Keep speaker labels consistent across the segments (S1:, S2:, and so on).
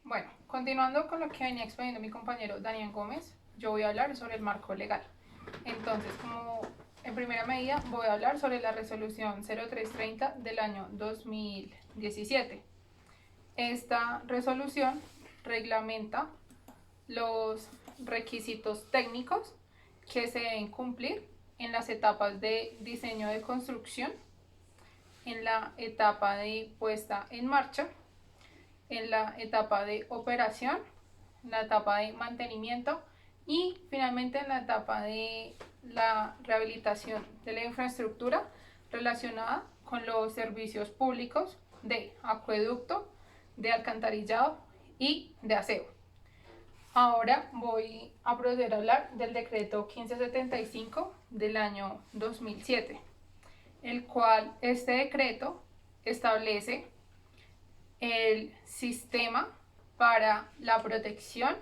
S1: Bueno, continuando con lo que venía exponiendo mi compañero Daniel Gómez, yo voy a hablar sobre el marco legal. Entonces, como en primera medida, voy a hablar sobre la resolución 0330 del año 2017. Esta resolución reglamenta los requisitos técnicos que se deben cumplir en las etapas de diseño de construcción, en la etapa de puesta en marcha, en la etapa de operación, en la etapa de mantenimiento y finalmente en la etapa de la rehabilitación de la infraestructura relacionada con los servicios públicos de acueducto, de alcantarillado y de aseo. Ahora voy a proceder a hablar del decreto 1575 del año 2007, el cual este decreto establece el sistema para la protección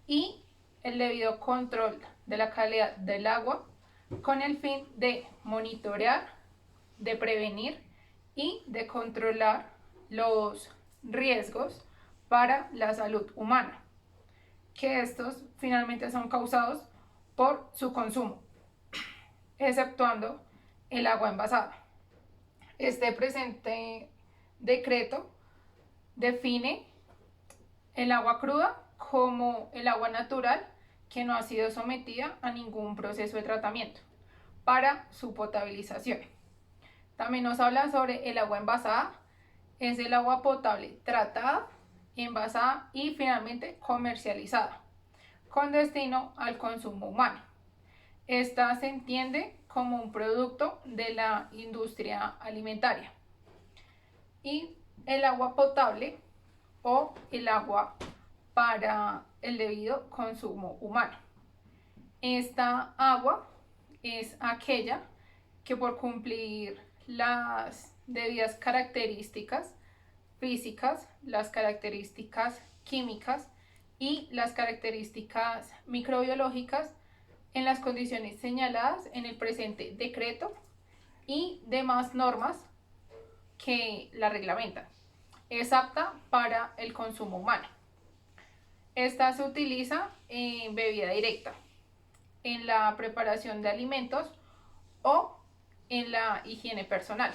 S1: y el debido control de la calidad del agua con el fin de monitorear, de prevenir y de controlar los riesgos para la salud humana, que estos finalmente son causados por su consumo, exceptuando el agua envasada. Este presente decreto define el agua cruda como el agua natural que no ha sido sometida a ningún proceso de tratamiento para su potabilización. También nos habla sobre el agua envasada, es el agua potable tratada, envasada y finalmente comercializada con destino al consumo humano. Esta se entiende como un producto de la industria alimentaria. Y el agua potable o el agua para el debido consumo humano. Esta agua es aquella que por cumplir las debidas características físicas, las características químicas y las características microbiológicas en las condiciones señaladas en el presente decreto y demás normas que la reglamentan. Es apta para el consumo humano. Esta se utiliza en bebida directa, en la preparación de alimentos o en la higiene personal.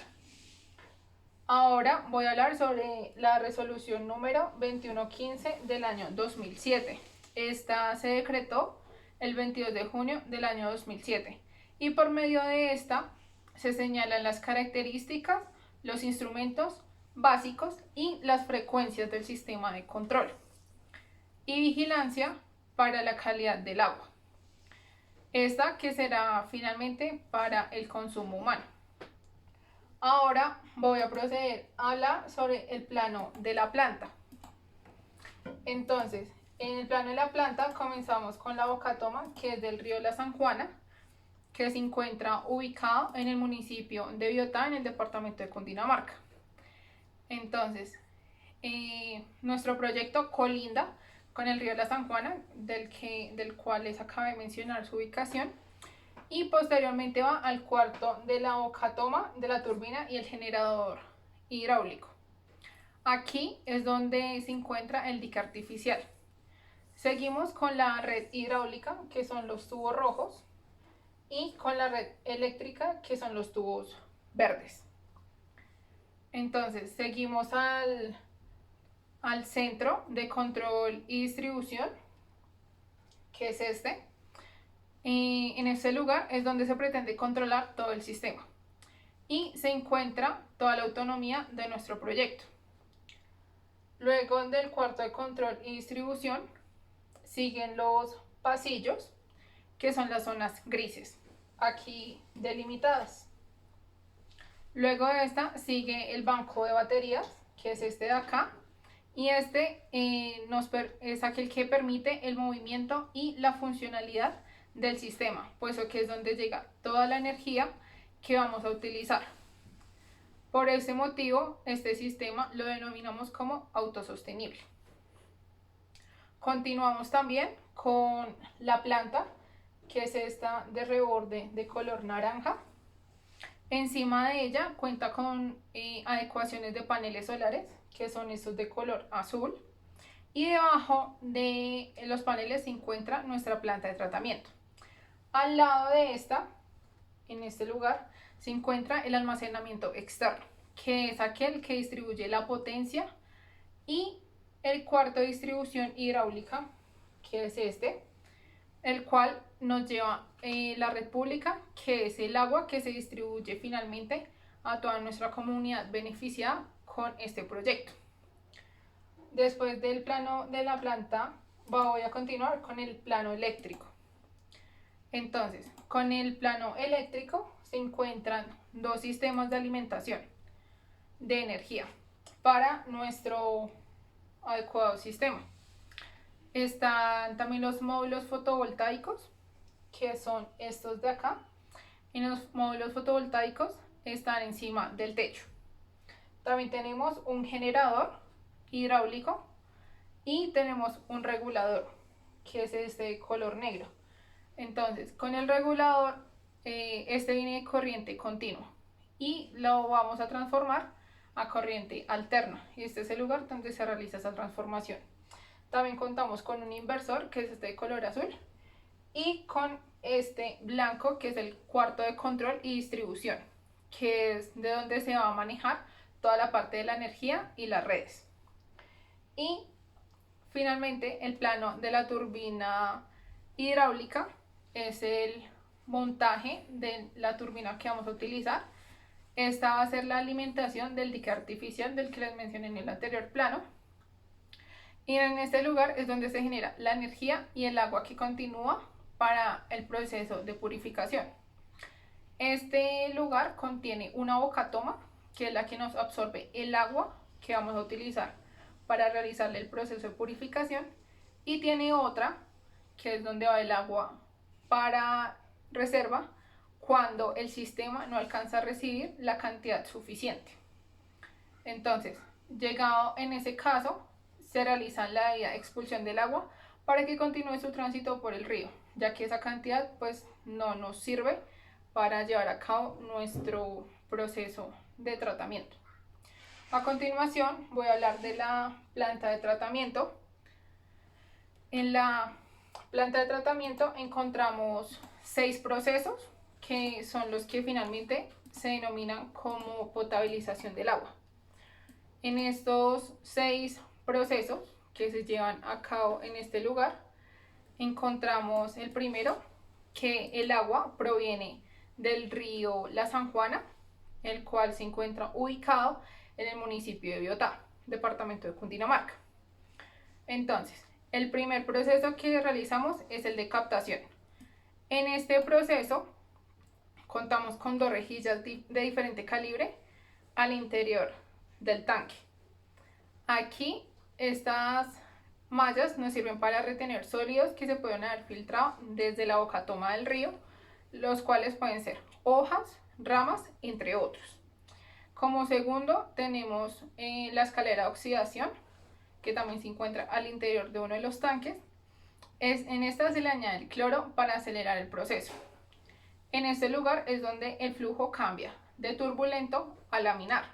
S1: Ahora voy a hablar sobre la resolución número 2115 del año 2007. Esta se decretó el 22 de junio del año 2007 y por medio de esta se señalan las características, los instrumentos básicos y las frecuencias del sistema de control y vigilancia para la calidad del agua. Esta que será finalmente para el consumo humano. Ahora voy a proceder a hablar sobre el plano de la planta. Entonces, en el plano de la planta comenzamos con la bocatoma, que es del río La San Juana, que se encuentra ubicado en el municipio de Biotá, en el departamento de Cundinamarca. Entonces, nuestro proyecto colinda con el río La San Juana, del cual les acabo de mencionar su ubicación, y posteriormente va al cuarto de la bocatoma de la turbina y el generador hidráulico. Aquí es donde se encuentra el dique artificial. Seguimos con la red hidráulica, que son los tubos rojos, y con la red eléctrica, que son los tubos verdes. Entonces seguimos al centro de control y distribución, que es este. En este lugar es donde se pretende controlar todo el sistema y se encuentra toda la autonomía de nuestro proyecto. Luego del cuarto de control y distribución siguen los pasillos, que son las zonas grises, aquí delimitadas. Luego de esta sigue el banco de baterías, que es este de acá, y este es aquel que permite el movimiento y la funcionalidad del sistema, puesto que es donde llega toda la energía que vamos a utilizar. Por ese motivo, este sistema lo denominamos como autosostenible. Continuamos también con la planta, que es esta de reborde de color naranja. Encima de ella cuenta con adecuaciones de paneles solares, que son estos de color azul. y debajo de los paneles se encuentra nuestra planta de tratamiento. Al lado de esta, en este lugar, se encuentra el almacenamiento externo, que es aquel que distribuye la potencia, y el cuarto de distribución hidráulica, que es este, el cual nos lleva la red pública, que es el agua que se distribuye finalmente a toda nuestra comunidad beneficiada con este proyecto. Después del plano de la planta, voy a continuar con el plano eléctrico. Entonces, con el plano eléctrico se encuentran dos sistemas de alimentación de energía para nuestro adecuado sistema. Están también los módulos fotovoltaicos, que son estos de acá. Y los módulos fotovoltaicos están encima del techo. También tenemos un generador hidráulico y tenemos un regulador, que es este de color negro. Entonces, con el regulador, este viene de corriente continua y lo vamos a transformar a corriente alterna. Y este es el lugar donde se realiza esa transformación. También contamos con un inversor, que es este de color azul, y con este blanco, que es el cuarto de control y distribución, que es de donde se va a manejar toda la parte de la energía y las redes. Y finalmente el plano de la turbina hidráulica es el montaje de la turbina que vamos a utilizar. Esta va a ser la alimentación del dique artificial del que les mencioné en el anterior plano. Y en este lugar es donde se genera la energía y el agua que continúa para el proceso de purificación. Este lugar contiene una bocatoma, que es la que nos absorbe el agua que vamos a utilizar para realizarle el proceso de purificación, y tiene otra que es donde va el agua para reserva cuando el sistema no alcanza a recibir la cantidad suficiente. Entonces, llegado en ese caso, se realiza la debida expulsión del agua para que continúe su tránsito por el río, ya que esa cantidad pues no nos sirve para llevar a cabo nuestro proceso de tratamiento. A continuación voy a hablar de la planta de tratamiento. En la planta de tratamiento encontramos 6 procesos, que son los que finalmente se denominan como potabilización del agua. En estos 6 procesos que se llevan a cabo en este lugar, encontramos el primero, que el agua proviene del río La San Juana, el cual se encuentra ubicado en el municipio de Biotá, departamento de Cundinamarca. Entonces, el primer proceso que realizamos es el de captación. En este proceso contamos con 2 rejillas de diferente calibre al interior del tanque. Aquí estas mallas nos sirven para retener sólidos que se pueden haber filtrado desde la bocatoma del río, los cuales pueden ser hojas, ramas, entre otros. Como segundo tenemos la escalera de oxidación, que también se encuentra al interior de uno de los tanques. En esta se le añade el cloro para acelerar el proceso. En este lugar es donde el flujo cambia de turbulento a laminar.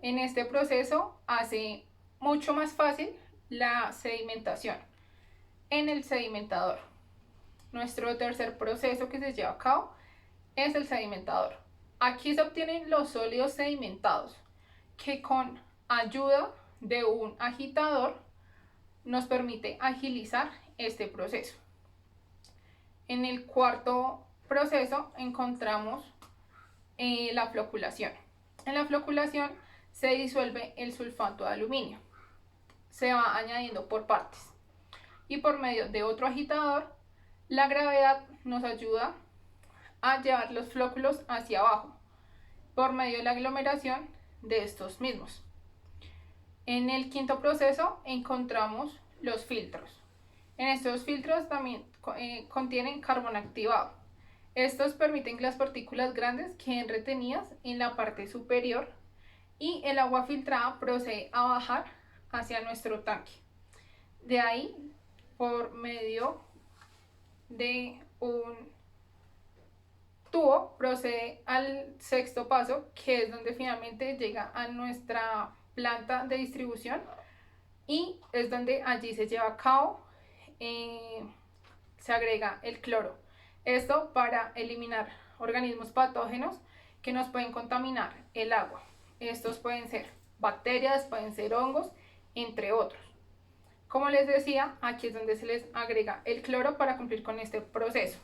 S1: En este proceso hace mucho más fácil la sedimentación en el sedimentador. Nuestro tercer proceso que se lleva a cabo es el sedimentador. Aquí se obtienen los sólidos sedimentados, que con ayuda de un agitador nos permite agilizar este proceso. En el cuarto proceso encontramos la floculación. En la floculación se disuelve el sulfato de aluminio. Se va añadiendo por partes. Y por medio de otro agitador, la gravedad nos ayuda a llevar los flóculos hacia abajo por medio de la aglomeración de estos mismos. En el quinto proceso encontramos los filtros. En estos filtros también contienen carbón activado. Estos permiten que las partículas grandes queden retenidas en la parte superior y el agua filtrada procede a bajar hacia nuestro tanque. De ahí, por medio de un tubo, procede al sexto paso, que es donde finalmente llega a nuestra planta de distribución, y es donde allí se lleva a cabo, se agrega el cloro. Esto para eliminar organismos patógenos que nos pueden contaminar el agua. Estos pueden ser bacterias, pueden ser hongos, entre otros. Como les decía, aquí es donde se les agrega el cloro para cumplir con este proceso.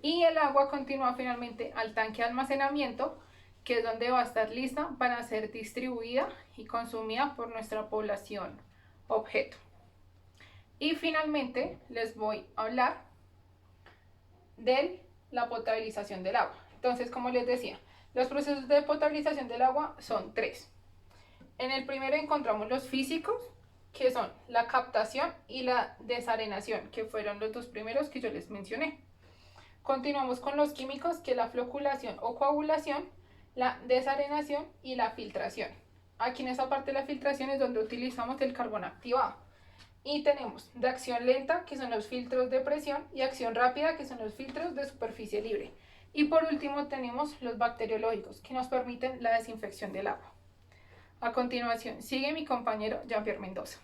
S1: Y el agua continúa finalmente al tanque de almacenamiento, que es donde va a estar lista para ser distribuida y consumida por nuestra población objeto. Y finalmente les voy a hablar de la potabilización del agua. Entonces, como les decía, los procesos de potabilización del agua son tres. En el primero encontramos los físicos, que son la captación y la desarenación, que fueron los dos primeros que yo les mencioné. Continuamos con los químicos, que es la floculación o coagulación, la desarenación y la filtración. Aquí en esa parte de la filtración es donde utilizamos el carbón activado. Y tenemos de acción lenta, que son los filtros de presión, y acción rápida, que son los filtros de superficie libre. Y por último tenemos los bacteriológicos, que nos permiten la desinfección del agua. A continuación sigue mi compañero Jean-Pierre Mendoza.